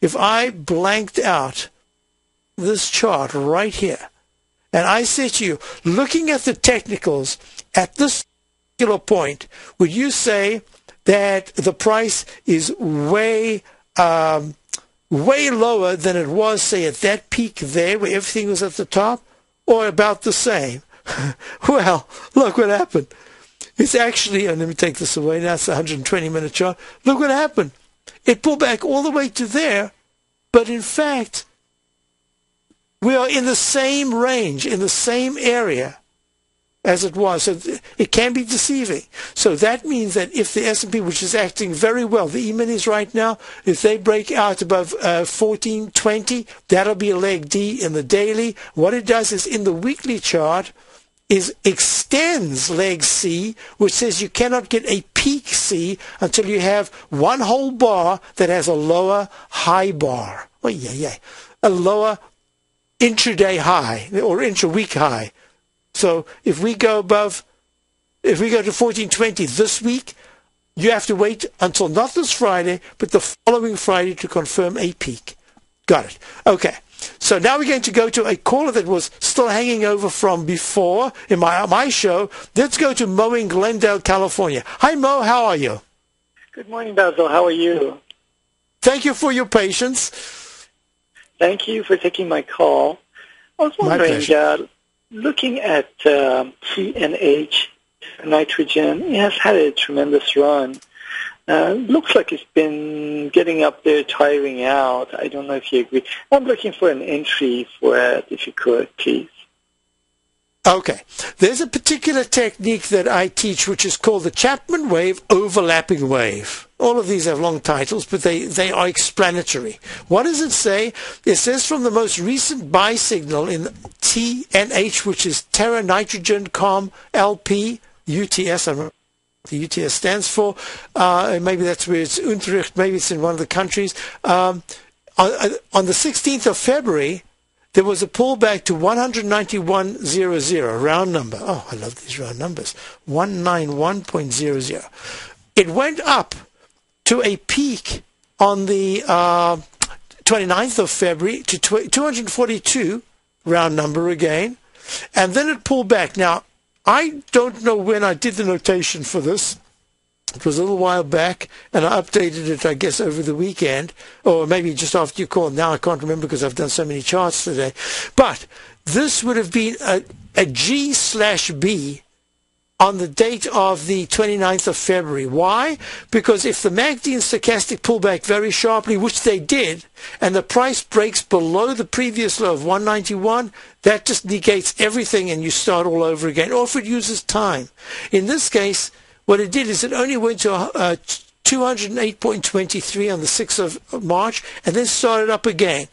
if I blanked out this chart right here, and I said to you, looking at the technicals at this particular point, would you say that the price is way lower than it was, say, at that peak there where everything was at the top, or about the same? Well, look what happened. It's actually, and let me take this away now, it's a 120-minute chart. Look what happened. It pulled back all the way to there, but in fact, we are in the same range, in the same area as it was. So it can be deceiving. So that means that if the S&P, which is acting very well, the E-minis right now, if they break out above 1420, that'll be a leg D in the daily. What it does is in the weekly chart is extends leg C, which says you cannot get a peak C until you have one whole bar that has a lower high bar. Oh, a lower intraday high or intra-week high. So if we go to 1420 this week, you have to wait until not this Friday, but the following Friday to confirm a peak. Got it. Okay. So now we're going to go to a caller that was still hanging over from before in my show. Let's go to Mo in Glendale, California. Hi, Mo. How are you? Good morning, Basil. How are you? Thank you for your patience. Thank you for taking my call. I was wondering, looking at CNH, nitrogen, it has had a tremendous run. Looks like it's been getting up there, tiring out. I don't know if you agree. I'm looking for an entry for it, if you could, please. Okay. There's a particular technique that I teach, which is called the Chapman wave, overlapping wave. All of these have long titles, but they are explanatory. What does it say? It says from the most recent buy signal in TNH, which is Terra Nitrogen Com LP, UTS, I don't know what the UTS stands for. Maybe that's where it's Utrecht, maybe it's in one of the countries. On the 16th of February, there was a pullback to 191.00, round number. Oh, I love these round numbers. 191.00. It went up to a peak on the 29th of February to 242, round number again, and then it pulled back. Now, I don't know when I did the notation for this. It was a little while back, and I updated it, I guess, over the weekend, or maybe just after you called. Now I can't remember because I've done so many charts today. But this would have been a G/B on the date of the 29th of February. Why? Because if the MACD and stochastic pull back very sharply, which they did, and the price breaks below the previous low of 191, that just negates everything and you start all over again, or if it uses time. In this case, what it did is it only went to 208.23 on the 6th of March and then started up again.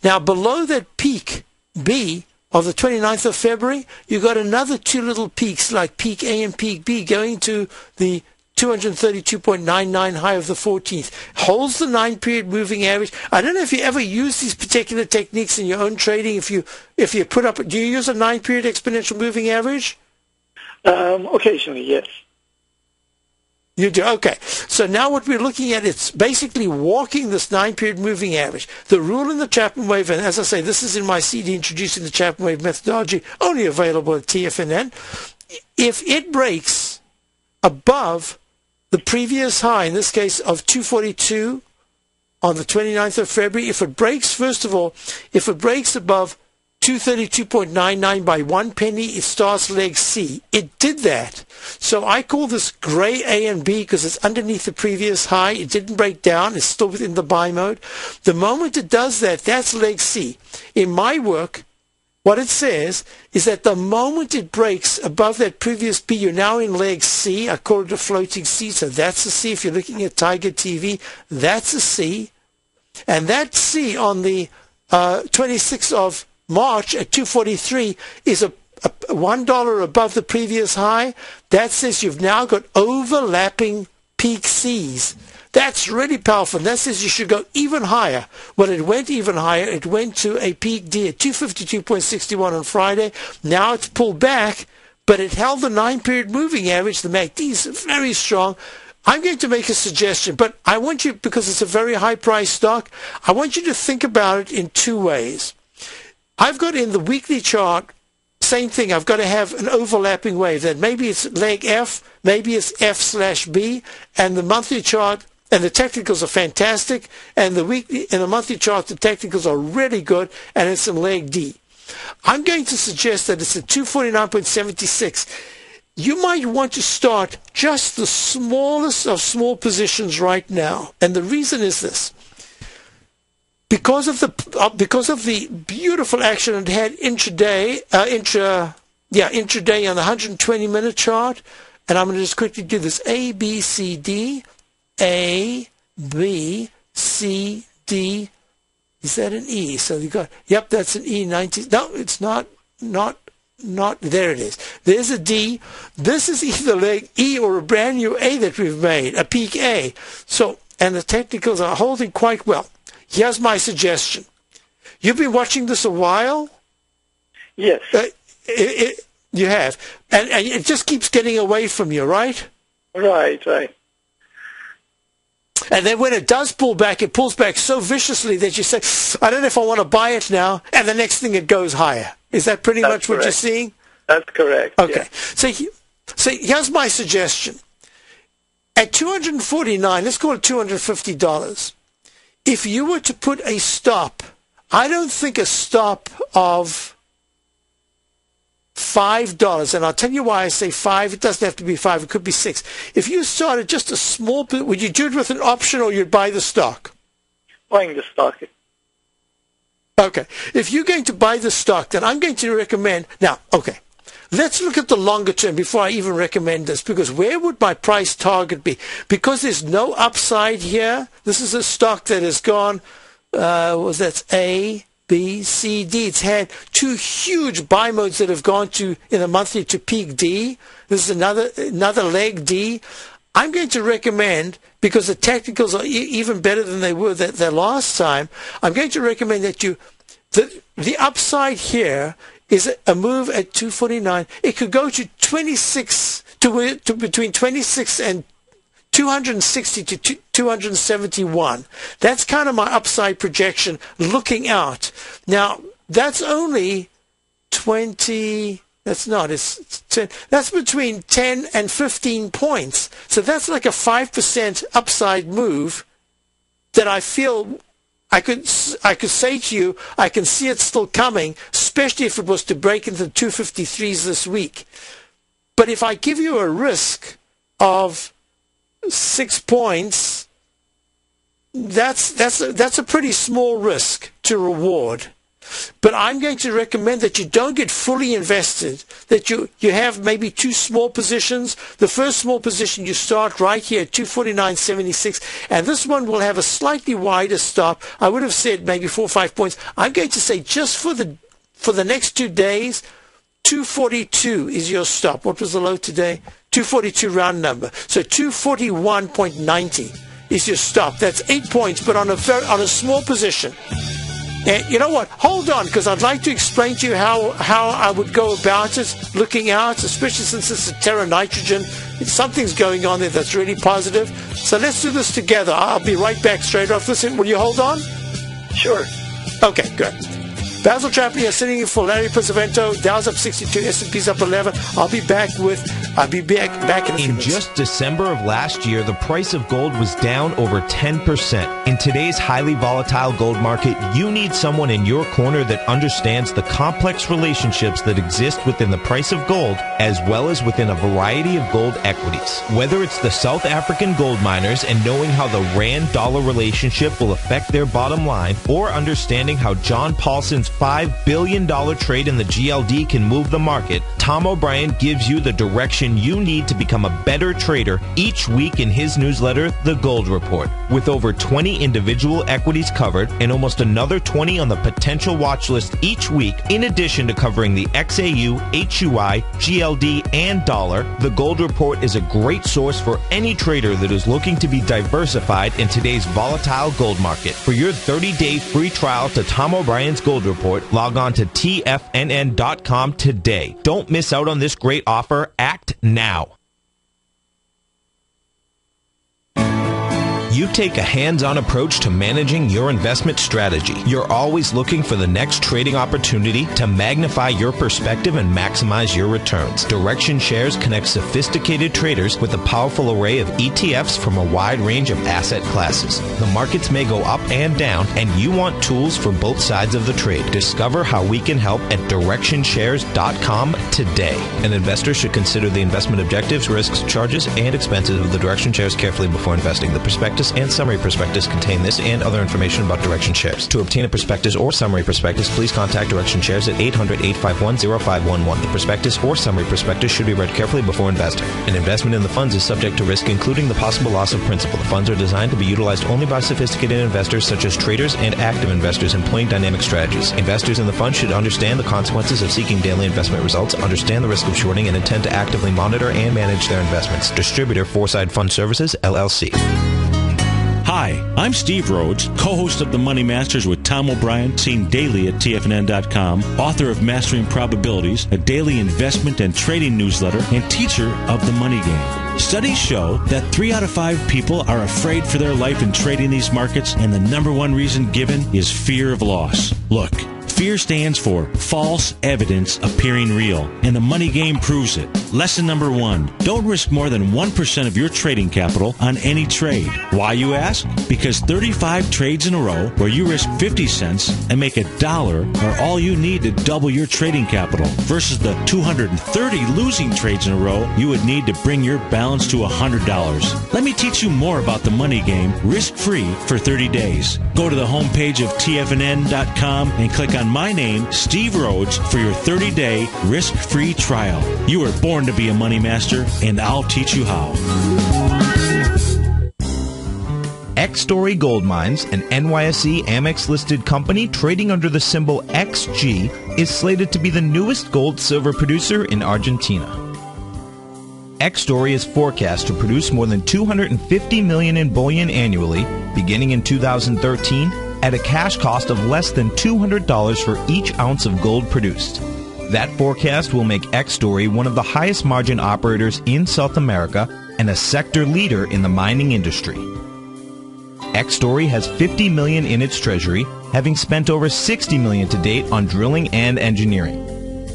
Now, below that peak B of the 29th of February, you got another two little peaks like peak A and peak B going to the 232.99 high of the 14th. Holds the 9-period moving average. I don't know if you ever use these particular techniques in your own trading. If you put up, do you use a 9-period exponential moving average? Occasionally, yes. You do? Okay. So now what we're looking at, it's basically walking this 9-period moving average. The rule in the Chapman wave, and as I say, this is in my CD introducing the Chapman wave methodology, only available at TFNN. If it breaks above the previous high, in this case of 242 on the 29th of February, if it breaks, first of all, if it breaks above 232.99 by 1 penny, it starts leg C. It did that. So I call this gray A and B because it's underneath the previous high. It didn't break down. It's still within the buy mode. The moment it does that, that's leg C. In my work, what it says is that the moment it breaks above that previous B, you're now in leg C. I call it a floating C. So that's a C. If you're looking at Tiger TV, that's a C. And that C on the 26th of March at 243 is a $1 above the previous high. That says you've now got overlapping peak Cs. That's really powerful. That says you should go even higher. Well, it went even higher. It went to a peak D at 252.61 on Friday. Now it's pulled back, but it held the 9-period moving average. The MACD is very strong I'm going to make a suggestion, but I want you, because it's a very high-priced stock, I want you to think about it in two ways. I've got in the weekly chart, same thing. I've got to have an overlapping wave. That maybe it's leg F, maybe it's F/B, and the monthly chart and the technicals are fantastic, and in the monthly chart, the technicals are really good, and it's in leg D. I'm going to suggest that it's at 249.76. You might want to start just the smallest of small positions right now, and the reason is this. Because of the beautiful action it had intraday on the 120-minute chart, and I'm going to just quickly do this: A, B, C, D, A, B, C, D. Is that an E? So you got, yep, that's an E. 90. No, it's not. There it is. There's a D. This is either leg E or a brand new A that we've made, a peak A. So, and the technicals are holding quite well. Here's my suggestion. You've been watching this a while? Yes. You have. And it just keeps getting away from you, right? Right. And then when it does pull back, it pulls back so viciously that you say, I don't know if I want to buy it now, and the next thing it goes higher. Is that pretty much what you're seeing? That's correct. Okay. Yes. So here's my suggestion. At $249, let's call it $250. If you were to put a stop, I don't think a stop of $5, and I'll tell you why I say 5. It doesn't have to be 5. It could be 6. If you started just a small bit, would you do it with an option or you'd buy the stock? Buying the stock. Okay. If you're going to buy the stock, then I'm going to recommend... Now, okay, let's look at the longer term before I even recommend this, because where would my price target be? Because there's no upside here. This is a stock that has gone... that's A, B, C, D. It's had two huge buy modes that have gone to, in a monthly, to peak D. This is another leg D. I'm going to recommend, because the technicals are even better than they were the last time, I'm going to recommend that the upside here is a move at 249. It could go to 26, to between 26 and 260 to 271. That's kind of my upside projection looking out. Now, that's only 20... That's not. It's 10. That's between 10 and 15 points. So that's like a 5% upside move that I feel I could say to you, I can see it still coming, especially if it was to break into the 253s this week. But if I give you a risk of 6 points, that's a pretty small risk to reward. But I'm going to recommend that you don't get fully invested, that you have maybe two small positions. The first small position you start right here at 249.76, and this one will have a slightly wider stop. I would have said maybe 4 or 5 points. I'm going to say just for the next 2 days, 242 is your stop. What was the low today? 242 round number. So 241.90 is your stop. That's 8 points, but on a small position. And you know what? Hold on, because I'd like to explain to you how I would go about it, looking out, especially since it's a Terra Nitrogen. Something's going on there that's really positive. So let's do this together. I'll be right back straight off. Listen, will you hold on? Sure. Okay, good. Basil Chaplin here, sitting in for Larry Pesavento. Dow's up 62, S&P's up 11. I'll be back in a few minutes. In just December of last year, the price of gold was down over 10%. In today's highly volatile gold market, you need someone in your corner that understands the complex relationships that exist within the price of gold, as well as within a variety of gold equities. Whether it's the South African gold miners and knowing how the Rand-dollar relationship will affect their bottom line, or understanding how John Paulson's $5 billion trade in the GLD can move the market, Tom O'Brien gives you the direction you need to become a better trader each week in his newsletter, The Gold Report. With over 20 individual equities covered and almost another 20 on the potential watch list each week, in addition to covering the XAU, HUI, GLD, and dollar, The Gold Report is a great source for any trader that is looking to be diversified in today's volatile gold market. For your 30-day free trial to Tom O'Brien's Gold Report, log on to tfnn.com today. Don't miss out on this great offer. Act now. You take a hands-on approach to managing your investment strategy. You're always looking for the next trading opportunity to magnify your perspective and maximize your returns. Direction Shares connects sophisticated traders with a powerful array of ETFs from a wide range of asset classes. The markets may go up and down, and you want tools for both sides of the trade. Discover how we can help at DirectionShares.com today. An investor should consider the investment objectives, risks, charges, and expenses of the Direction Shares carefully before investing. The prospectus and summary prospectus contain this and other information about Direction Shares. To obtain a prospectus or summary prospectus, please contact Direction Shares at 800-851-0511. The prospectus or summary prospectus should be read carefully before investing. An investment in the funds is subject to risk, including the possible loss of principal. The funds are designed to be utilized only by sophisticated investors such as traders and active investors employing dynamic strategies. Investors in the fund should understand the consequences of seeking daily investment results, understand the risk of shorting, and intend to actively monitor and manage their investments. Distributor Foreside Fund Services, LLC. Hi, I'm Steve Rhodes, co-host of The Money Masters with Tom O'Brien, seen daily at TFNN.com, author of Mastering Probabilities, a daily investment and trading newsletter, and teacher of The Money Game. Studies show that 3 out of 5 people are afraid for their life in trading these markets, and the number one reason given is fear of loss. Look, fear stands for false evidence appearing real, and the money game proves it. Lesson number 1, don't risk more than 1% of your trading capital on any trade. Why, you ask? Because 35 trades in a row where you risk 50 cents and make $1 are all you need to double your trading capital, versus the 230 losing trades in a row you would need to bring your balance to $100. Let me teach you more about the money game, risk-free for 30 days. Go to the homepage of TFNN.com and click on my name, Steve Rhodes, for your 30-day risk-free trial. You were born to be a money master, and I'll teach you how. X-Story Gold Mines, an NYSE Amex-listed company trading under the symbol XG, is slated to be the newest gold-silver producer in Argentina. X-Story is forecast to produce more than $250 million in bullion annually, beginning in 2013, at a cash cost of less than $200 for each ounce of gold produced. That forecast will make X-Story one of the highest margin operators in South America and a sector leader in the mining industry. X-Story has $50 million in its treasury, having spent over $60 million to date on drilling and engineering.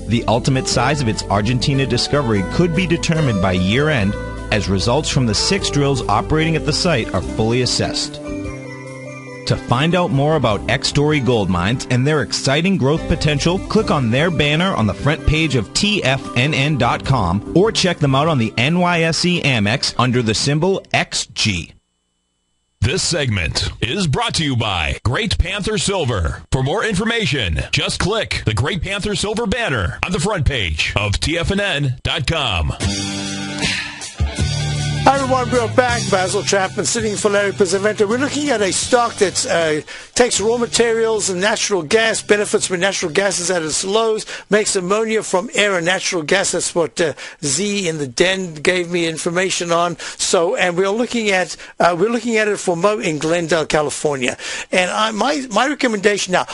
The ultimate size of its Argentina discovery could be determined by year-end, as results from the 6 drills operating at the site are fully assessed. To find out more about X-Story Gold Mines and their exciting growth potential, click on their banner on the front page of TFNN.com or check them out on the NYSE Amex under the symbol XG. This segment is brought to you by Great Panther Silver. For more information, just click the Great Panther Silver banner on the front page of TFNN.com. Hi everyone, we're back. Basil Chapman sitting for Larry Pesavento. We're looking at a stock that takes raw materials and natural gas, benefits when natural gas is at its lows, makes ammonia from air and natural gas. That's what Z in the Den gave me information on. So, and we're looking at it for Mo in Glendale, California. And my recommendation now,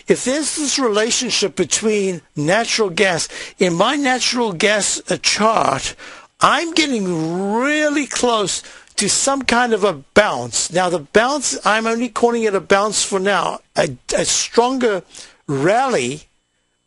if there's this relationship between natural gas, in my natural gas chart, I'm getting really close to some kind of a bounce. Now, the bounce, I'm only calling it a bounce for now. A stronger rally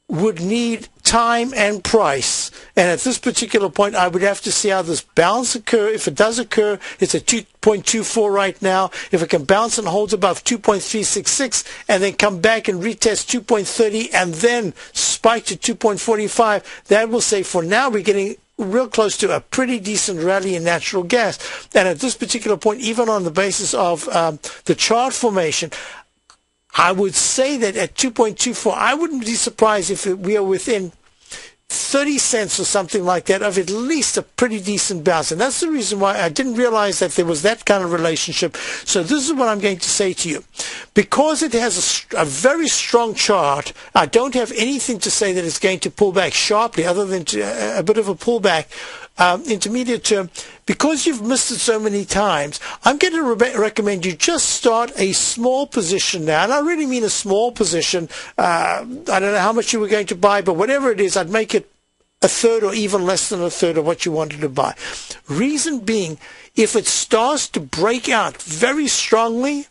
would need time and price. And at this particular point, I would have to see how this bounce occur. If it does occur, it's at 2.24 right now. If it can bounce and holds above 2.366 and then come back and retest 2.30 and then spike to 2.45, that will say for now we're getting real close to a pretty decent rally in natural gas. And at this particular point, even on the basis of the chart formation, I would say that at 2.24, I wouldn't be surprised if we are within 30 cents or something like that of at least a pretty decent bounce. And that's the reason why I didn't realize that there was that kind of relationship. So this is what I'm going to say to you. Because it has a very strong chart, I don't have anything to say that it's going to pull back sharply other than a bit of a pullback. Intermediate term, because you've missed it so many times, I'm going to recommend you just start a small position now. And I really mean a small position. I don't know how much you were going to buy, but whatever it is, I'd make it a third or even less than a third of what you wanted to buy. Reason being, if it starts to break out very strongly,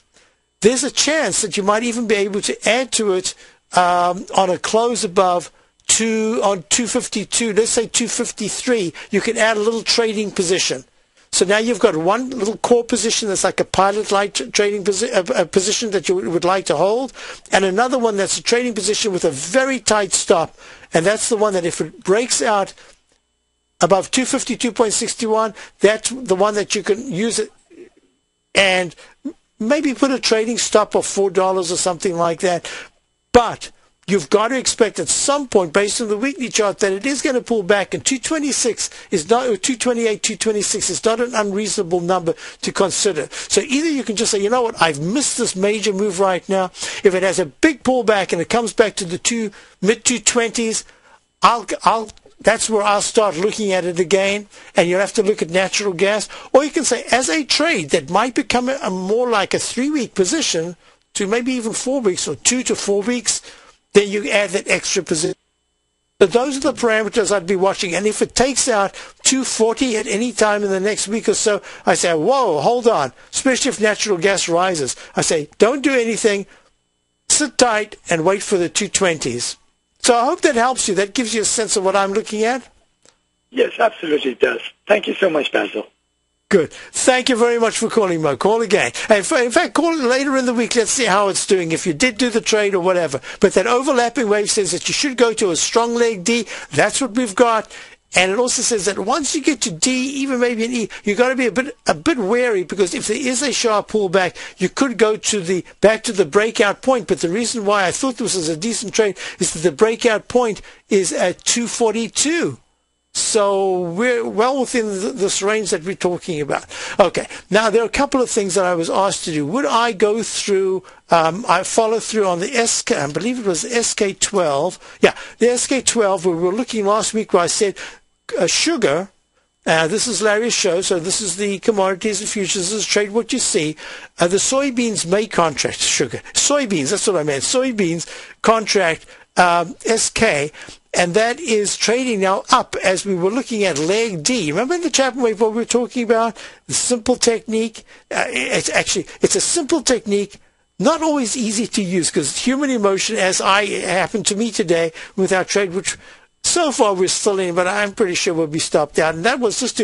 there's a chance that you might even be able to add to it on a close above on 252, let's say 253, you can add a little trading position. So now you've got one little core position that's like a pilot-like trading position that you would like to hold, and another one that's a trading position with a very tight stop, and that's the one that if it breaks out above 252.61, that's the one that you can use it and maybe put a trading stop of $4 or something like that. But you've got to expect at some point, based on the weekly chart, that it is going to pull back, and 226 is not, or 228, 226 is not an unreasonable number to consider. So either you can just say, you know what, I've missed this major move right now. If it has a big pullback and it comes back to the mid-220s, that's where I'll start looking at it again, and you'll have to look at natural gas. Or you can say, as a trade that might become a more like a 3-week position to maybe even 4 weeks or 2 to 4 weeks, then you add that extra position. So those are the parameters I'd be watching. And if it takes out 240 at any time in the next week or so, I say, whoa, hold on, especially if natural gas rises. I say, don't do anything, sit tight, and wait for the 220s. So I hope that helps you. That gives you a sense of what I'm looking at. Yes, absolutely it does. Thank you so much, Basil. Good. Thank you very much for calling, Mo. Call again. In fact, call it later in the week. Let's see how it's doing, if you did do the trade or whatever. But that overlapping wave says that you should go to a strong leg D. That's what we've got. And it also says that once you get to D, even maybe an E, you've got to be a bit wary, because if there is a sharp pullback, you could go to back to the breakout point. But the reason why I thought this was a decent trade is that the breakout point is at 242. So we're well within this range that we're talking about. Okay, now there are a couple of things that I was asked to do. Would I go through, I follow through on the SK, I believe it was SK12. Yeah, the SK12, where we were looking last week where I said sugar, this is Larry's show, so this is the commodities and futures, this is trade what you see. The soybeans May contract, sugar. Soybeans, that's what I meant. Soybeans contract SK. And that is trading now up as we were looking at leg D. Remember in the Chapman wave what we were talking about? The simple technique. It's a simple technique, not always easy to use, because human emotion, as happened to me today with our trade, which so far we're still in, but I'm pretty sure we'll be stopped out. And that was just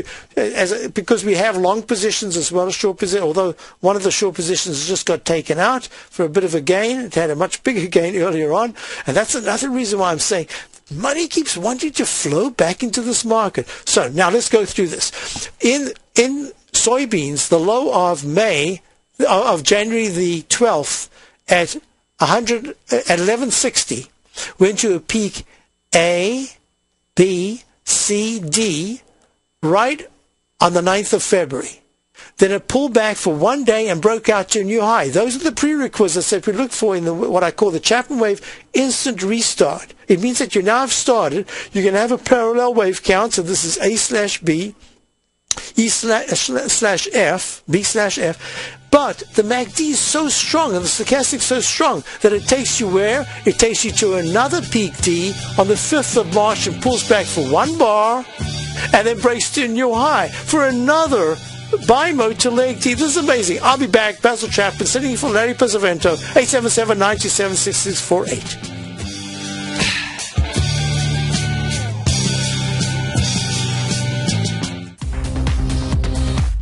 because we have long positions as well as short positions, although one of the short positions just got taken out for a bit of a gain. It had a much bigger gain earlier on. And that's another reason why I'm saying money keeps wanting to flow back into this market. So now let's go through this. In soybeans, the low of January the 12th at 1160 went to a peak A, B, C, D right on the 9th of February. Then it pulled back for 1 day and broke out to a new high. Those are the prerequisites that we look for in what I call the Chapman wave instant restart. It means that you now have started. You're going to have a parallel wave count. So this is A/B, E/F, B/F. But the MACD is so strong and the stochastic so strong that it takes you where? It takes you to another peak D on the 5th of March and pulls back for 1 bar and then breaks to a new high for another buy mode to leg D. This is amazing. I'll be back. Basil Chapman, sitting in for Larry Pesavento, 877-927-6648.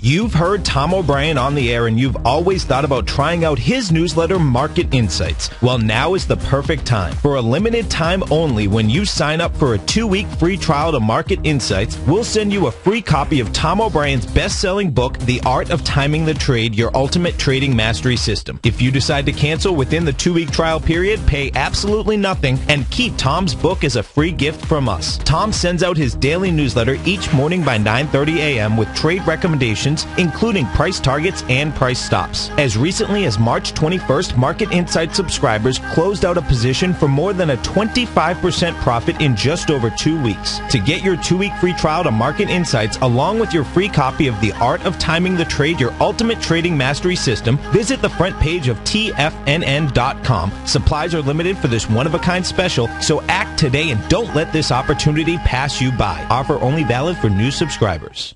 You've heard Tom O'Brien on the air, and you've always thought about trying out his newsletter, Market Insights. Well, now is the perfect time. For a limited time only, when you sign up for a 2-week free trial to Market Insights, we'll send you a free copy of Tom O'Brien's best-selling book, The Art of Timing the Trade, Your Ultimate Trading Mastery System. If you decide to cancel within the 2-week trial period, pay absolutely nothing and keep Tom's book as a free gift from us. Tom sends out his daily newsletter each morning by 9:30 a.m. with trade recommendations conditions, including price targets and price stops. As recently as March 21st, Market Insight subscribers closed out a position for more than a 25% profit in just over 2 weeks. To get your 2-week free trial to Market Insights, along with your free copy of The Art of Timing the Trade, your ultimate trading mastery system, visit the front page of TFNN.com. Supplies are limited for this one-of-a-kind special, so act today and don't let this opportunity pass you by. Offer only valid for new subscribers.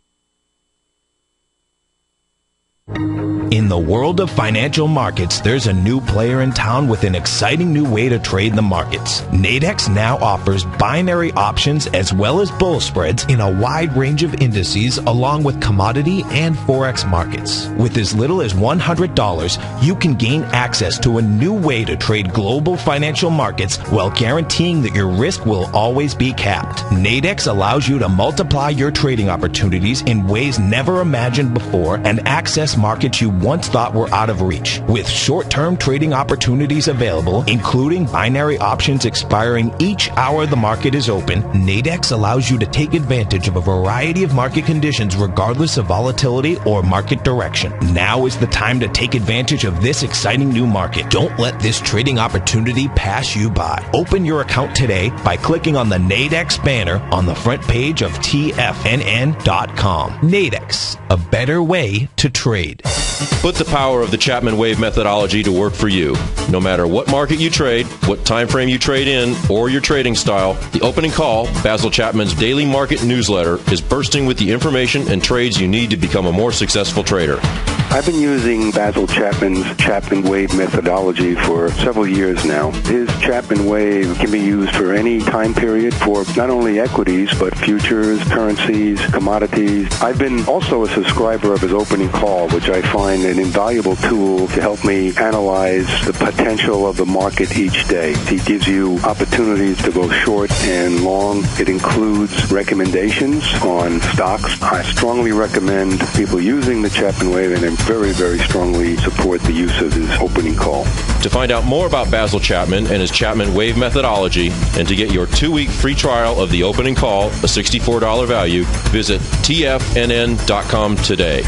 In the world of financial markets, there's a new player in town with an exciting new way to trade the markets. Nadex now offers binary options as well as bull spreads in a wide range of indices along with commodity and forex markets. With as little as $100, you can gain access to a new way to trade global financial markets while guaranteeing that your risk will always be capped. Nadex allows you to multiply your trading opportunities in ways never imagined before and access markets you once thought were out of reach. With short-term trading opportunities available, including binary options expiring each hour the market is open, Nadex allows you to take advantage of a variety of market conditions regardless of volatility or market direction. Now is the time to take advantage of this exciting new market. Don't let this trading opportunity pass you by. Open your account today by clicking on the Nadex banner on the front page of TFNN.com. Nadex, a better way to trade. Put the power of the Chapman Wave methodology to work for you. No matter what market you trade, what time frame you trade in, or your trading style, the Opening Call, Basil Chapman's daily market newsletter, is bursting with the information and trades you need to become a more successful trader. I've been using Basil Chapman's Chapman Wave methodology for several years now. His Chapman Wave can be used for any time period for not only equities, but futures, currencies, commodities. I've been also a subscriber of his Opening Call, which I find an invaluable tool to help me analyze the potential of the market each day. He gives you opportunities to go short and long. It includes recommendations on stocks. I strongly recommend people using the Chapman Wave, and I very, very strongly support the use of his Opening Call. To find out more about Basil Chapman and his Chapman Wave methodology, and to get your 2-week free trial of the Opening Call, a $64 value, visit TFNN.com today.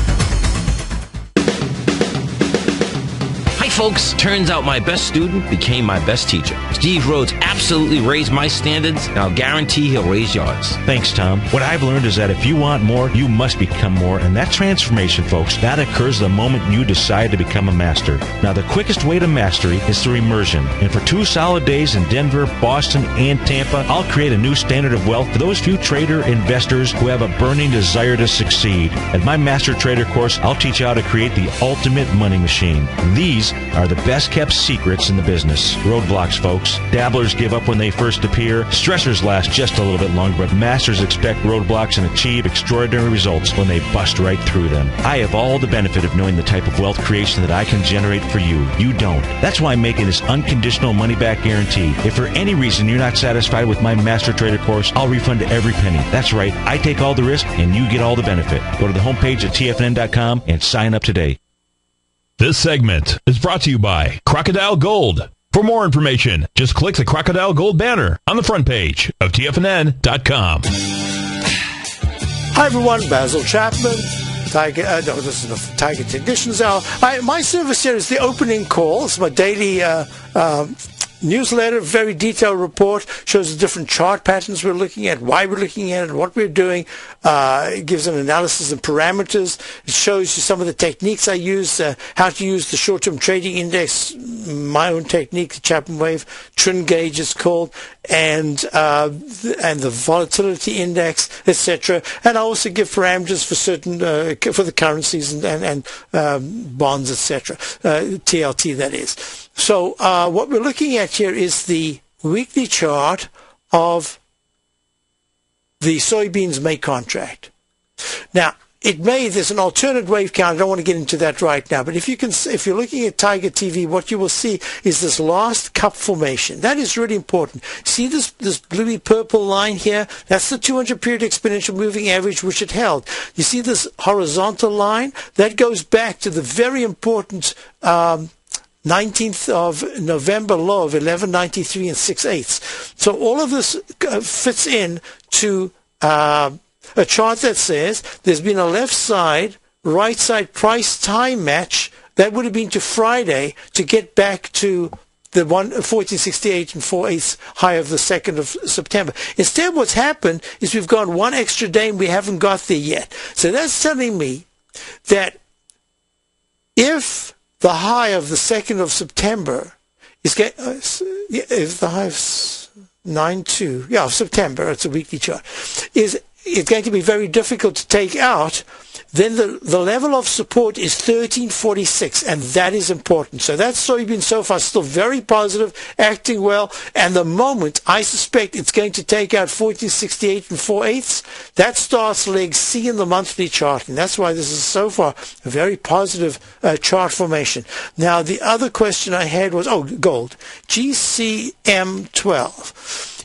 Folks, turns out my best student became my best teacher. Steve Rhodes absolutely raised my standards, and I'll guarantee he'll raise yours. Thanks, Tom. What I've learned is that if you want more, you must become more, and that transformation, folks, that occurs the moment you decide to become a master. Now, the quickest way to mastery is through immersion, and for 2 solid days in Denver, Boston, and Tampa, I'll create a new standard of wealth for those few trader investors who have a burning desire to succeed. At my Master Trader course, I'll teach you how to create the ultimate money machine. These are the best kept secrets in the business. Roadblocks, folks. Dabblers give up when they first appear. Stressors last just a little bit longer, but masters expect roadblocks and achieve extraordinary results when they bust right through them. I have all the benefit of knowing the type of wealth creation that I can generate for you. You don't. That's why I'm making this unconditional money-back guarantee. If for any reason you're not satisfied with my Master Trader course, I'll refund every penny. That's right. I take all the risk and you get all the benefit. Go to the homepage at TFNN.com and sign up today. This segment is brought to you by Crocodile Gold. For more information, just click the Crocodile Gold banner on the front page of TFNN.com. Hi, everyone. Basil Chapman. This is the Tiger Technicians Hour. My service here is the Opening Call. It's my daily newsletter, very detailed report, shows the different chart patterns we're looking at, why we're looking at it, what we're doing. It gives an analysis and parameters. It shows you some of the techniques I use, how to use the short-term trading index, my own technique, the Chapman Wave, Trin Gauge is called, and the volatility index, etc. And I also give parameters for certain for the currencies and bonds, etc. TLT, that is. So what we're looking at here is the weekly chart of the soybeans May contract. Now, there's an alternate wave count. I don't want to get into that right now, but if you're looking at Tiger TV, what you will see is this last cup formation. That is really important. See this bluey purple line here? That's the 200 period exponential moving average, which it held. You see this horizontal line? That goes back to the very important 19th of November low of 1193 and 6/8. So all of this fits in to a chart that says there's been a left side right side price time match. That would have been to Friday to get back to the 1468 and 4/8 high of the 2nd of September. Instead, what's happened is we've gone one extra day and we haven't got there yet. So that's telling me that if the high of the 2nd of September is if the high of 9/2, of September, it's a weekly chart, is going to be very difficult to take out, then the level of support is 1346, and that is important. So that soybean so far still very positive, acting well, and the moment I suspect it's going to take out 1468 and 4/8, that starts leg C in the monthly chart, and that's why this is so far a very positive chart formation. Now the other question I had was, gold, GCM12.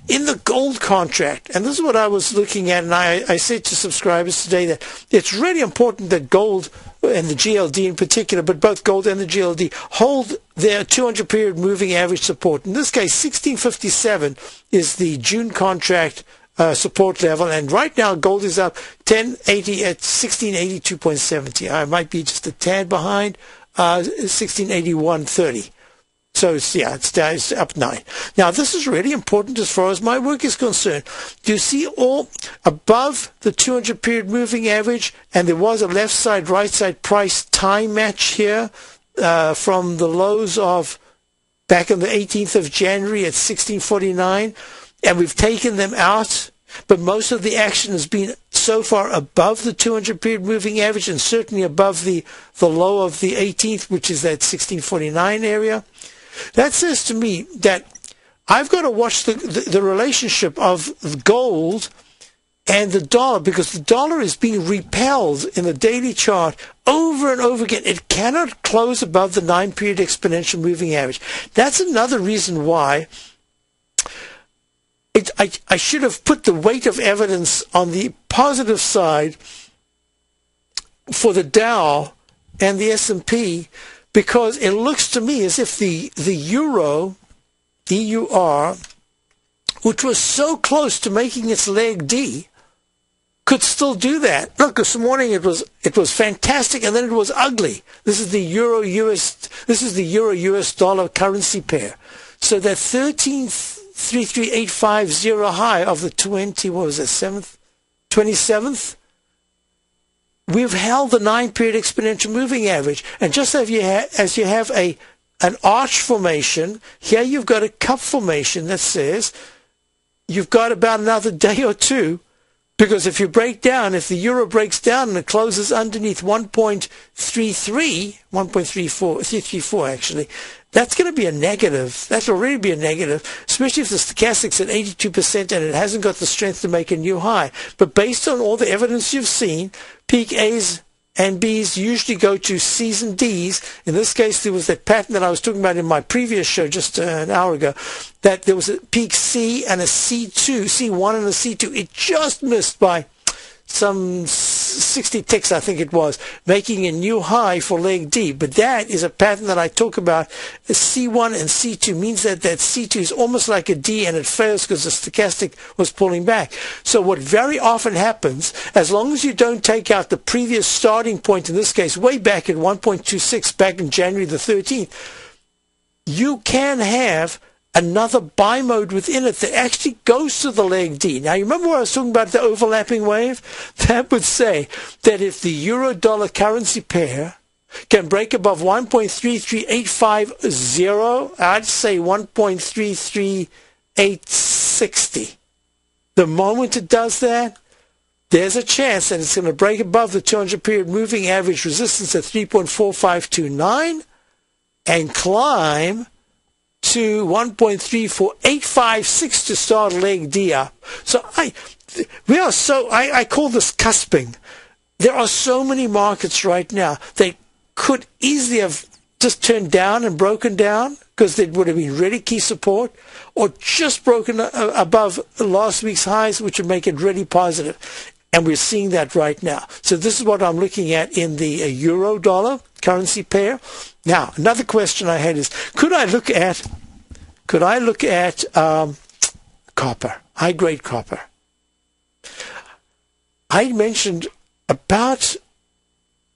In the gold contract, and this is what I was looking at, and I said to subscribers today that it's really important that gold, and the GLD in particular, but both gold and the GLD, hold their 200-period moving average support. In this case, 1657 is the June contract support level, and right now gold is up 1080 at 1682.70. I might be just a tad behind, 1681.30. So it's up 9. Now this is really important as far as my work is concerned. Do you see all above the 200-period moving average? And there was a left side, right side price time match here from the lows of back on the 18th of January at 1649, and we've taken them out. But most of the action has been so far above the 200-period moving average, and certainly above the low of the 18th, which is that 1649 area. That says to me that I've got to watch the relationship of gold and the dollar, because the dollar is being repelled in the daily chart over and over again. It cannot close above the 9-period exponential moving average. That's another reason why I should have put the weight of evidence on the positive side for the Dow and the S&P, because it looks to me as if the euro, EUR, which was so close to making its leg D, could still do that. Look, this morning it was fantastic, and then it was ugly. This is the euro-US dollar currency pair. So that 13.33850 high of the 27th. We've held the 9-period exponential moving average, and just as you have an arch formation, here you've got a cup formation that says you've got about another day or two, because if you break down, if the euro breaks down and it closes underneath 334 actually, that's going to be a negative. That will really be a negative, especially if the stochastic's at 82% and it hasn't got the strength to make a new high. But based on all the evidence you've seen, peak A's and B's usually go to C's and D's. In this case, there was that pattern that I was talking about in my previous show just an hour ago, that there was a peak C and a C2, C1 and a C2. It just missed by some 60 ticks, I think it was, making a new high for leg D. But that is a pattern that I talk about. C1 and C2 means that C2 is almost like a D, and it fails because the stochastic was pulling back. So what very often happens, as long as you don't take out the previous starting point, in this case way back at 1.26 back in January the 13th, you can have another buy mode within it that actually goes to the leg D. Now, you remember what I was talking about, the overlapping wave? That would say that if the euro-dollar currency pair can break above 1.33850, I'd say 1.33860. The moment it does that, there's a chance that it's going to break above the 200-period moving average resistance at 3.4529 and climb to 1.34856 to start leg D up. So I call this cusping. There are so many markets right now that could easily have just turned down and broken down because it would have been really key support, or just broken above last week's highs, which would make it really positive. And we're seeing that right now. So this is what I'm looking at in the euro-dollar currency pair. Now, another question I had is, could I look at copper, high-grade copper? I mentioned about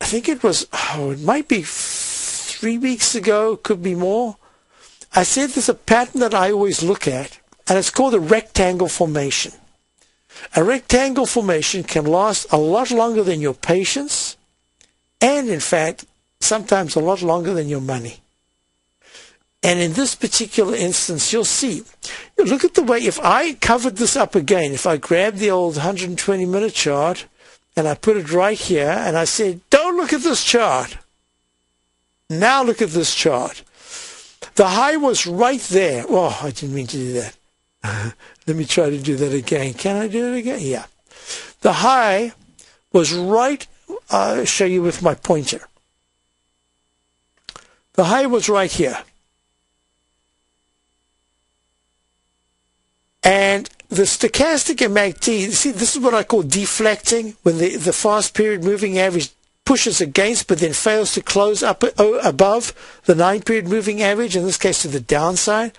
think it was, it might be 3 weeks ago, could be more. I said there's a pattern that I always look at, and it's called a rectangle formation. A rectangle formation can last a lot longer than your patience, and in fact, sometimes a lot longer than your money. And in this particular instance, you'll see, look at the way, if I covered this up again, if I grabbed the old 120-minute chart, and I put it right here, and I said, don't look at this chart. Now look at this chart. The high was right there. Oh, I didn't mean to do that. Let me try to do that again. Can I do it again? Yeah. The high was right, I'll show you with my pointer. The high was right here. And the stochastic and MACD, see, this is what I call deflecting, when the fast period moving average pushes against but then fails to close up above the 9-period moving average, in this case to the downside,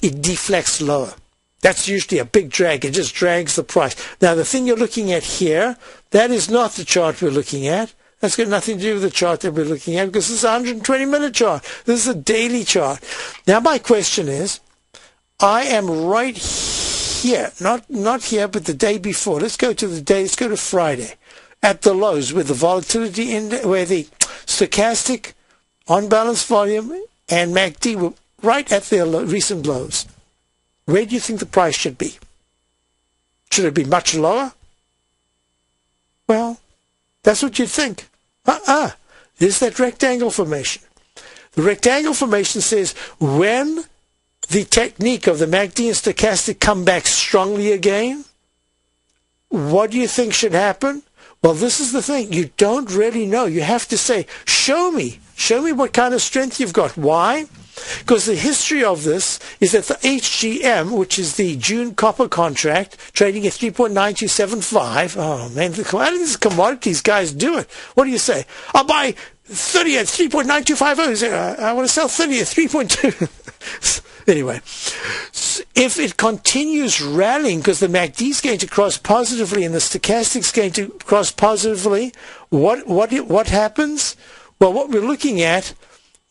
it deflects lower. That's usually a big drag. It just drags the price. Now, the thing you're looking at here, that is not the chart we're looking at. That's got nothing to do with the chart that we're looking at, because this is a 120-minute chart. This is a daily chart. Now, my question is, I am right here, not here, but the day before. Let's go to Friday, at the lows, where the volatility where the stochastic, on-balance volume, and MACD were right at their recent lows. Where do you think the price should be? Should it be much lower? Well, that's what you'd think. There's that rectangle formation. The rectangle formation says when the technique of the MACD and stochastic come back strongly again, what do you think should happen? Well, this is the thing. You don't really know. You have to say, show me what kind of strength you've got. Why? Because the history of this is that the HGM, which is the June copper contract, trading at 3.9275. Oh, man, how do these commodities guys do it? What do you say? I'll buy 30 at 3.9250. I want to sell 30 at 3.2. Anyway, if it continues rallying, because the MACD is going to cross positively and the stochastic is going to cross positively, what happens? Well, what we're looking at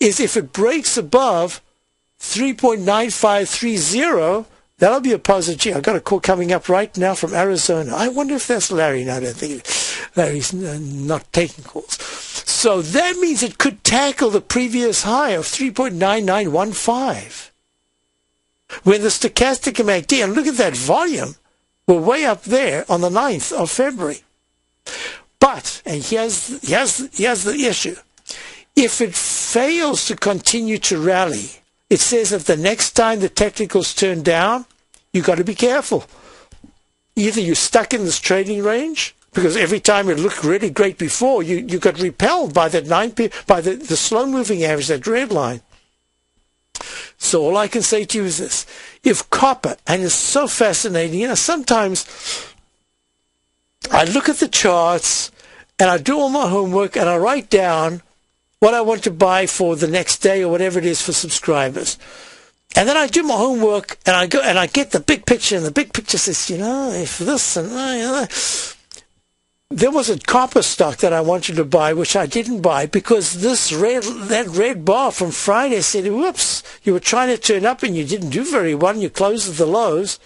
is if it breaks above 3.9530, that'll be a positive. Gee, I've got a call coming up right now from Arizona. I wonder if that's Larry. No, I don't think Larry's not taking calls. So that means it could tackle the previous high of 3.9915. When the stochastic and MACD, and look at that volume, we're way up there on the 9th of February. But, and here's the issue, if it fails to continue to rally, it says that the next time the technicals turn down, you've got to be careful. Either you're stuck in this trading range, because every time it looked really great before, you got repelled by that by the slow-moving average, that red line. So all I can say to you is this. If copper, and it's so fascinating, sometimes I look at the charts and I do all my homework and I write down what I want to buy for the next day or whatever it is for subscribers. And then I do my homework and I go and I get the big picture, and the big picture says, if this and there was a copper stock that I wanted to buy, which I didn't buy because that red bar from Friday said, whoops, you were trying to turn up and you didn't do very well and you closed at the lows.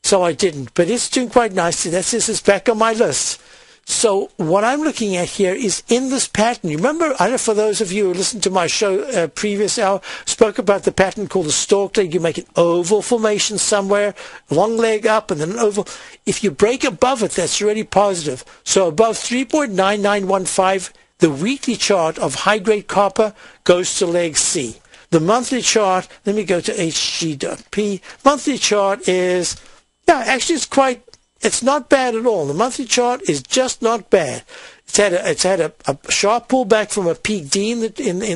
So I didn't. But it's doing quite nicely. That says it's back on my list. So what I'm looking at here is in this pattern. You remember, I know for those of you who listened to my show previous hour, spoke about the pattern called the stalk leg. You make an oval formation somewhere, long leg up and then an oval. If you break above it, that's really positive. So above 3.9915, the weekly chart of high-grade copper goes to leg C. The monthly chart, let me go to HG.P. Monthly chart is, actually it's not bad at all. The monthly chart is just not bad. It's had a sharp pullback from a peak D in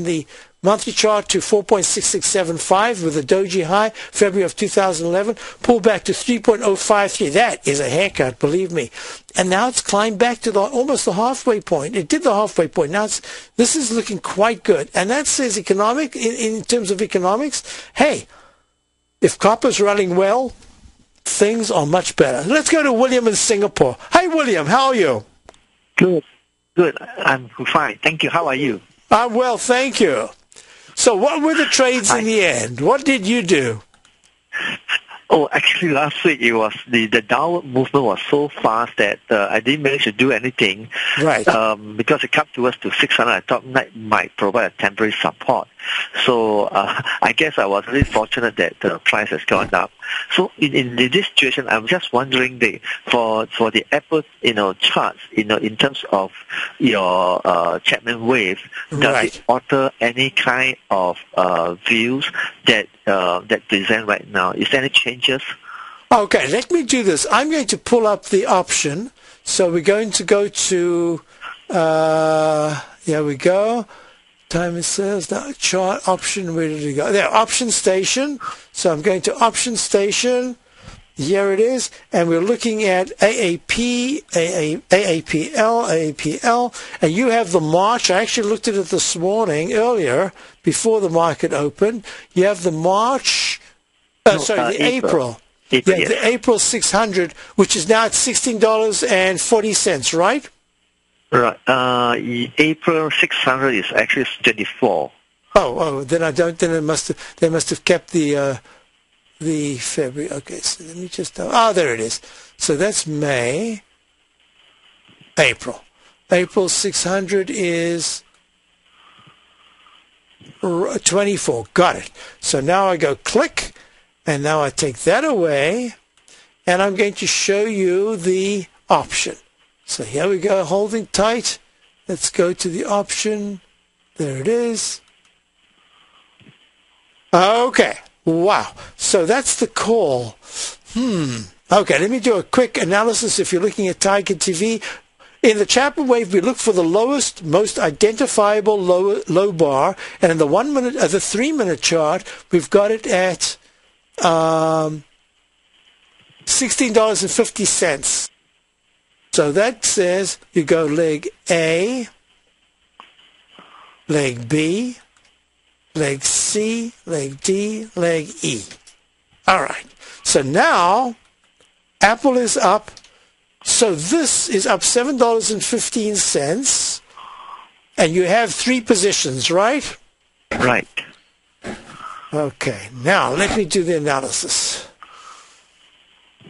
the monthly chart to 4.6675 with a doji high, February of 2011, pulled back to 3.053. That is a haircut, believe me. And now it's climbed back to almost the halfway point. It did the halfway point. Now this is looking quite good. And that says in terms of economics, hey, if copper's running well, things are much better. Let's go to William in Singapore. Hey, William, how are you? Good. Good. I'm fine. Thank you. How are you? I'm well, thank you. So what were the trades in the end? What did you do? Oh, actually, last week it was the downward movement was so fast that I didn't manage to do anything. Right. Because it came towards to 600, I thought that might provide a temporary support. So I guess I was really fortunate that the price has gone up. So in this situation, I'm just wondering for the Apple charts in terms of your Chapman wave, does it alter any kind of views that present right now? Is there any changes? Okay, let me do this. I'm going to pull up the option. So we're going to go to, here we go. Time and sales, now chart option, where did it go? There, option station. So I'm going to option station. Here it is. And we're looking at AAP, AAPL, and you have the March. I actually looked at it this morning, earlier, before the market opened. You have the March, the April. The April 600, which is now at $16.40, right? Right. April 600 is actually 24. Oh, then I don't. Then they must have kept the February. Okay, so let me just. There it is. So that's May. April 600 is 24. Got it. So now I go click, and now I take that away, and I'm going to show you the option. So here we go, holding tight. Let's go to the option. There it is. Okay. Wow. So that's the call. Okay, let me do a quick analysis. If you're looking at Tiger TV, in the Chapman wave, we look for the lowest, most identifiable low bar. And in the 1 minute, the 3-minute chart, we've got it at $16.50. So that says you go leg A, leg B, leg C, leg D, leg E. All right. So now Apple is up. So this is up $7.15. And you have 3 positions, right? Right. Okay. Now let me do the analysis.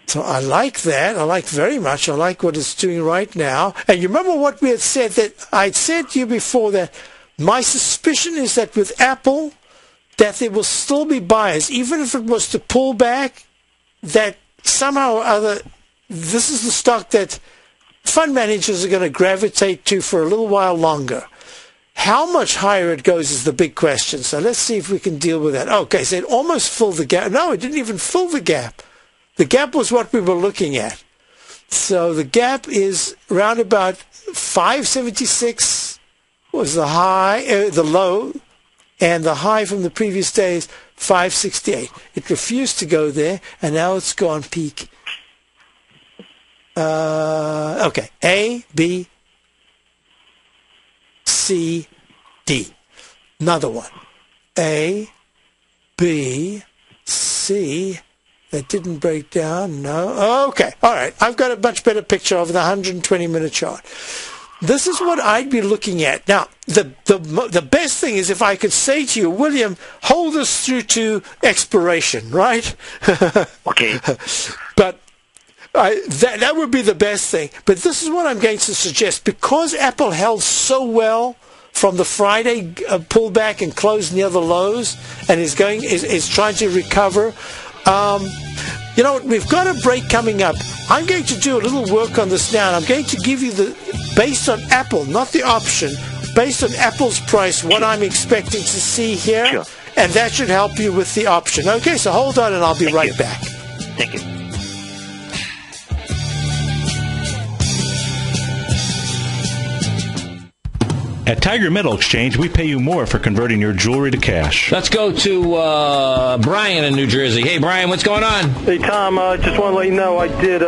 So I like that. I like very much. I like what it's doing right now. And you remember what we had said, that I'd said to you before, that my suspicion is that with Apple, that there will still be buyers, even if it was to pull back, that somehow or other, this is the stock that fund managers are going to gravitate to for a little while longer. How much higher it goes is the big question. So let's see if we can deal with that. Okay, so it almost filled the gap. No, it didn't even fill the gap. The gap was what we were looking at. So the gap is round about 576 was the high, the low, and the high from the previous day is 568. It refused to go there, and now it's gone peak. Okay, A, B, C, D. Another one. A, B, C. That didn't break down. No. Okay. All right. I've got a much better picture of the 120-minute chart. This is what I'd be looking at. Now, the best thing is if I could say to you, William, hold us through to expiration, right? Okay. But that would be the best thing. But this is what I'm going to suggest. Because Apple held so well from the Friday pullback and closed near the lows, and is trying to recover. You know, we've got a break coming up. I'm going to do a little work on this now, and I'm going to give you based on Apple, not the option, based on Apple's price, what I'm expecting to see here, sure. And that should help you with the option. Okay, so hold on, and I'll be right back. Thank you. At Tiger Metal Exchange, we pay you more for converting your jewelry to cash. Let's go to Brian in New Jersey. Hey, Brian, what's going on? Hey, Tom, just want to let you know I did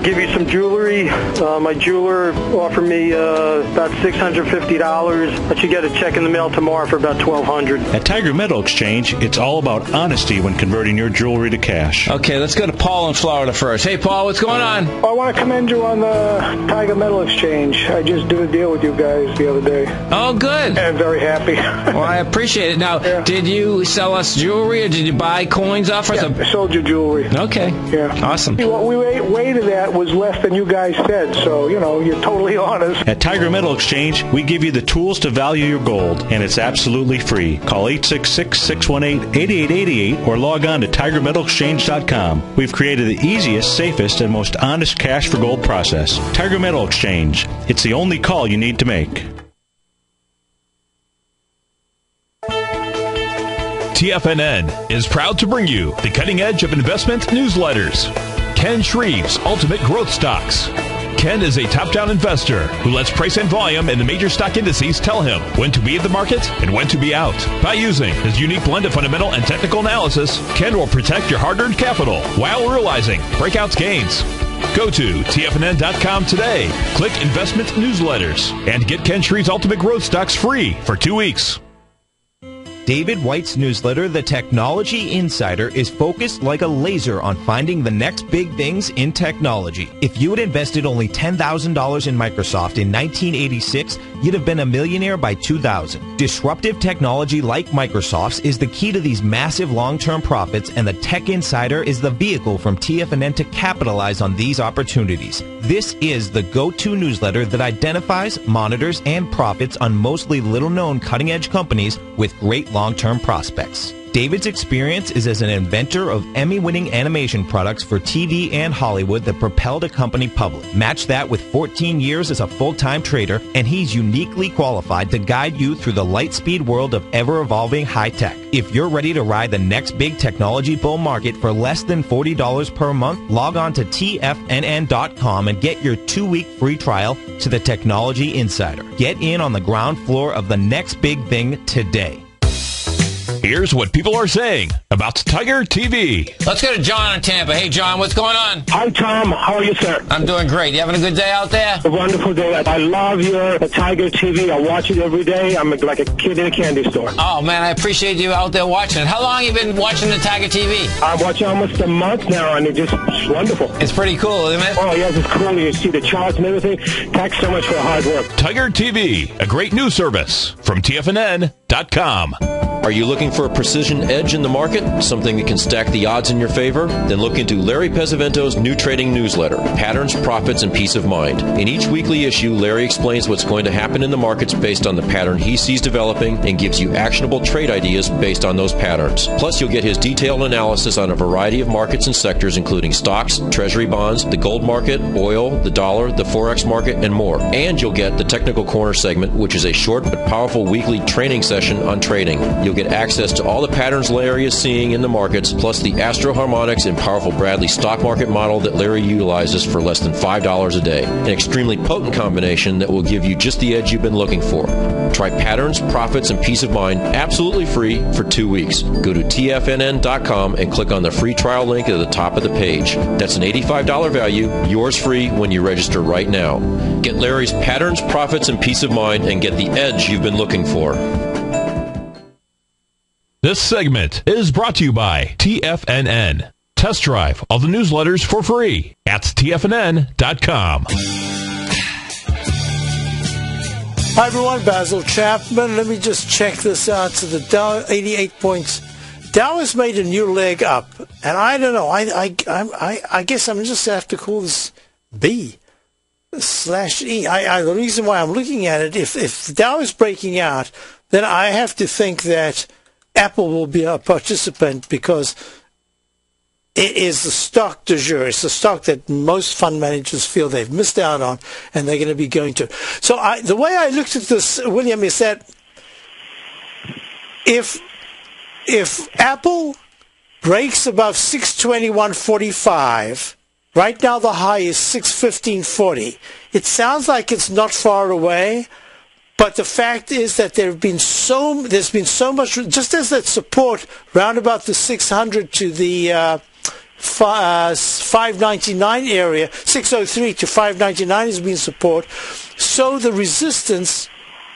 give you some jewelry. My jeweler offered me about $650, but you get a check in the mail tomorrow for about $1,200. At Tiger Metal Exchange, it's all about honesty when converting your jewelry to cash. Okay, let's go to Paul in Florida first. Hey, Paul, what's going on? I want to commend you on the Tiger Metal Exchange. I just did a deal with you guys the other day. Oh, good. And I'm very happy. Well, I appreciate it. Now, did you sell us jewelry or did you buy coins off us? I sold you jewelry. Okay. Yeah. Awesome. What we weighted at was less than you guys said, so, you're totally honest. At Tiger Metal Exchange, we give you the tools to value your gold, and it's absolutely free. Call 866-618-8888 or log on to TigerMetalExchange.com. We've created the easiest, safest, and most honest cash for gold process. Tiger Metal Exchange. It's the only call you need to make. TFNN is proud to bring you the cutting edge of investment newsletters. Ken Shreve's Ultimate Growth Stocks. Ken is a top-down investor who lets price and volume in the major stock indices tell him when to be in the market and when to be out. By using his unique blend of fundamental and technical analysis, Ken will protect your hard-earned capital while realizing breakout gains. Go to TFNN.com today, click Investment Newsletters, and get Ken Shreve's Ultimate Growth Stocks free for 2 weeks. David White's newsletter, The Technology Insider, is focused like a laser on finding the next big things in technology. If you had invested only $10,000 in Microsoft in 1986, you'd have been a millionaire by 2000. Disruptive technology like Microsoft's is the key to these massive long-term profits, and the Tech Insider is the vehicle from TFNN to capitalize on these opportunities. This is the go-to newsletter that identifies, monitors, and profits on mostly little-known cutting-edge companies with great long-term prospects. David's experience is as an inventor of Emmy-winning animation products for TV and Hollywood that propelled a company public. Match that with 14 years as a full-time trader, and he's uniquely qualified to guide you through the light-speed world of ever-evolving high-tech. If you're ready to ride the next big technology bull market for less than $40 per month, log on to TFNN.com and get your 2-week free trial to the Technology Insider. Get in on the ground floor of the next big thing today. Here's what people are saying about Tiger TV. Let's go to John in Tampa. Hey, John, what's going on? Hi, Tom. How are you, sir? I'm doing great. You having a good day out there? A wonderful day. I love your Tiger TV. I watch it every day. I'm like a kid in a candy store. Oh, man, I appreciate you out there watching it. How long have you been watching the Tiger TV? I'm watching almost a month now, and it's wonderful. It's pretty cool, isn't it? Oh, yes, it's cool. You see the charts and everything. Thanks so much for the hard work. Tiger TV, a great news service from TFNN.com. Are you looking for a precision edge in the market? Something that can stack the odds in your favor? Then look into Larry Pesavento's new trading newsletter, Patterns, Profits, and Peace of Mind. In each weekly issue, Larry explains what's going to happen in the markets based on the pattern he sees developing and gives you actionable trade ideas based on those patterns. Plus, you'll get his detailed analysis on a variety of markets and sectors, including stocks, treasury bonds, the gold market, oil, the dollar, the forex market, and more. And you'll get the Technical Corner segment, which is a short but powerful weekly training session on trading. You'll get access to all the patterns Larry is seeing in the markets, plus the Astro Harmonics and powerful Bradley stock market model that Larry utilizes for less than $5 a day. An extremely potent combination that will give you just the edge you've been looking for. Try Patterns, Profits, and Peace of Mind absolutely free for 2 weeks. Go to TFNN.com and click on the free trial link at the top of the page. That's an $85 value, yours free when you register right now. Get Larry's Patterns, Profits, and Peace of Mind and get the edge you've been looking for. This segment is brought to you by TFNN. Test drive all the newsletters for free at TFNN.com. Hi, everyone. Basil Chapman. Let me just check this out. So the Dow, 88 points. Dow has made a new leg up. And I don't know. I guess I'm just have to call this B/E. The reason why I'm looking at it, if Dow is breaking out, then I have to think that Apple will be a participant because it is the stock du jour. It's the stock that most fund managers feel they've missed out on and they're going to be going to. So the way I looked at this, William, is that if Apple breaks above 621.45, right now the high is 615.40. It sounds like it's not far away, But the fact is that there's been so much, just as that support round about the 600 to the 599 area, 603 to 599 has been support, so the resistance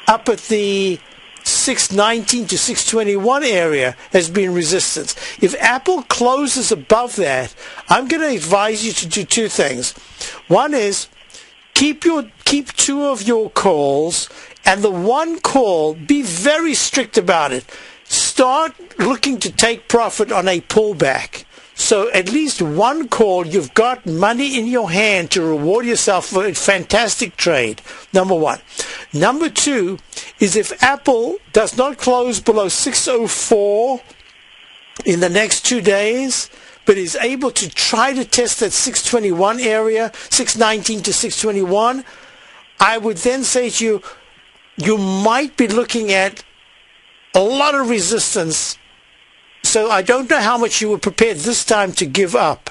up at the 619 to 621 area has been resistance. If Apple closes above that, I'm going to advise you to do two things. One is keep two of your calls, and the one call, be very strict about it. Start looking to take profit on a pullback. So at least one call, you've got money in your hand to reward yourself for a fantastic trade, number one. Number two is if Apple does not close below 604 in the next 2 days, but is able to try to test that 621 area, 619 to 621, I would then say to you, you might be looking at a lot of resistance. So I don't know how much you were prepared this time to give up.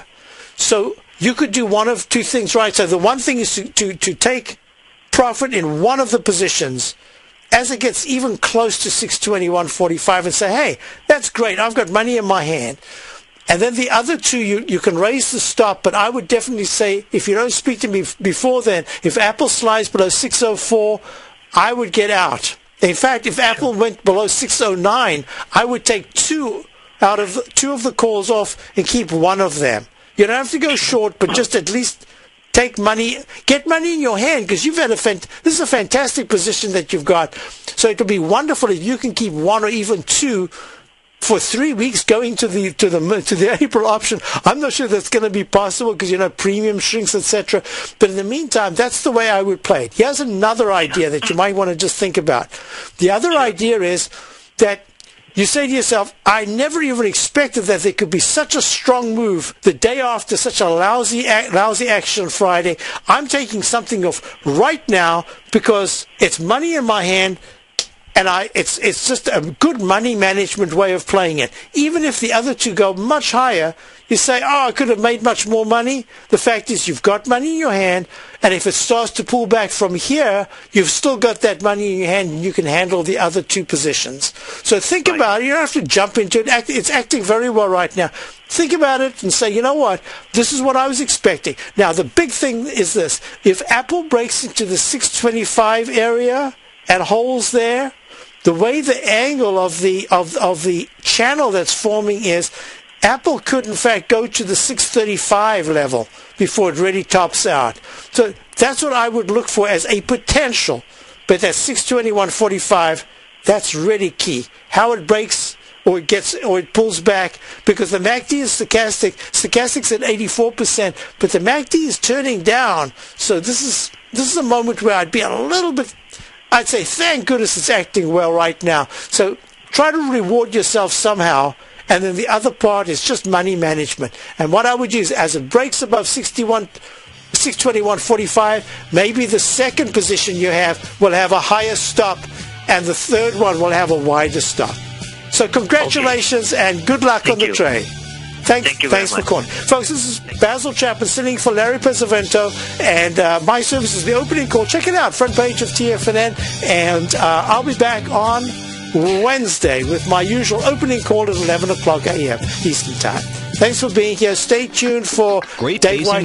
So you could do one of two things, right? So the one thing is to take profit in one of the positions as it gets even close to 621.45 and say, hey, that's great. I've got money in my hand. And then the other two, you can raise the stop, but I would definitely say, if you don't speak to me before then, if Apple slides below 604, I would get out. In fact, if Apple went below 609, I would take two of the calls off and keep one of them. You don't have to go short, but just at least take money, get money in your hand, because you've had this is a fantastic position that you've got. So it would be wonderful if you can keep one or even two for 3 weeks going to the April option. I'm not sure that's going to be possible because, premium shrinks, etc. But in the meantime, that's the way I would play it. Here's another idea that you might want to just think about. The other idea is that you say to yourself, I never even expected that there could be such a strong move the day after such a lousy action on Friday. I'm taking something off right now because it's money in my hand, and it's just a good money management way of playing it. Even if the other two go much higher, you say, I could have made much more money. The fact is you've got money in your hand, and if it starts to pull back from here, you've still got that money in your hand, and you can handle the other two positions. So think about it. You don't have to jump into it. It's acting very well right now. Think about it and say, you know what? This is what I was expecting. Now, the big thing is this. If Apple breaks into the 625 area and holds there, the way the angle of the channel that's forming is, Apple could in fact go to the 635 level before it really tops out. So that's what I would look for as a potential. But that 621.45, that's really key. How it breaks or it pulls back, because the MACD is stochastic. Stochastic's at 84%, but the MACD is turning down. So this is a moment where I'd be a little bit, I'd say, thank goodness it's acting well right now. So try to reward yourself somehow. And then the other part is just money management. And what I would use, as it breaks above 621.45, maybe the second position you have will have a higher stop, and the third one will have a wider stop. So congratulations and good luck on the trade. Thanks for calling. Folks, this is Basil Chapman sitting in for Larry Pesavento, and my service is the opening call. Check it out, front page of TFNN, and I'll be back on Wednesday with my usual opening call at 11 o'clock a.m. Eastern Time. Thanks for being here. Stay tuned for Great Dave White.